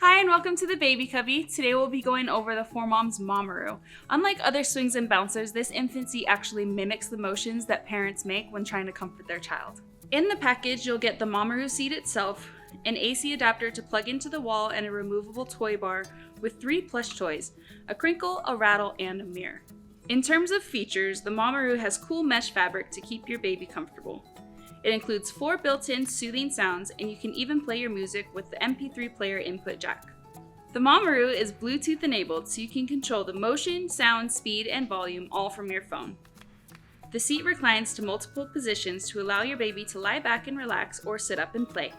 Hi and welcome to the Baby Cubby. Today we'll be going over the 4Moms mamaRoo. Unlike other swings and bouncers, this infant seat actually mimics the motions that parents make when trying to comfort their child. In the package, you'll get the mamaRoo seat itself, an AC adapter to plug into the wall, and a removable toy bar with 3 plush toys, a crinkle, a rattle, and a mirror. In terms of features, the mamaRoo has cool mesh fabric to keep your baby comfortable. It includes 4 built-in soothing sounds, and you can even play your music with the MP3 player input jack. The mamaRoo is Bluetooth enabled, so you can control the motion, sound, speed, and volume all from your phone. The seat reclines to multiple positions to allow your baby to lie back and relax or sit up and play.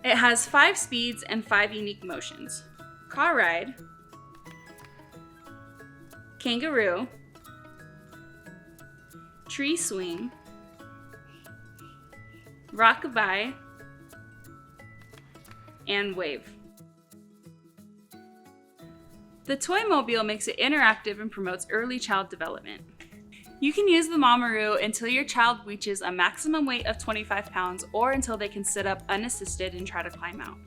It has 5 speeds and 5 unique motions: car ride, kangaroo, tree swing, rockabye, and wave. The toy mobile makes it interactive and promotes early child development. You can use the mamaRoo until your child reaches a maximum weight of 25 pounds or until they can sit up unassisted and try to climb out.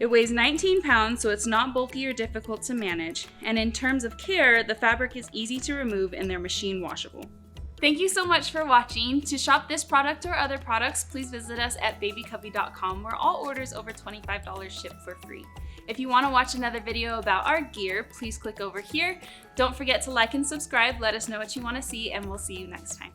It weighs 19 pounds, so it's not bulky or difficult to manage, and in terms of care, the fabric is easy to remove and they're machine washable. Thank you so much for watching. To shop this product or other products, please visit us at babycubby.com, where all orders over $25 ship for free. If you want to watch another video about our gear, please click over here. Don't forget to like and subscribe. Let us know what you want to see, and we'll see you next time.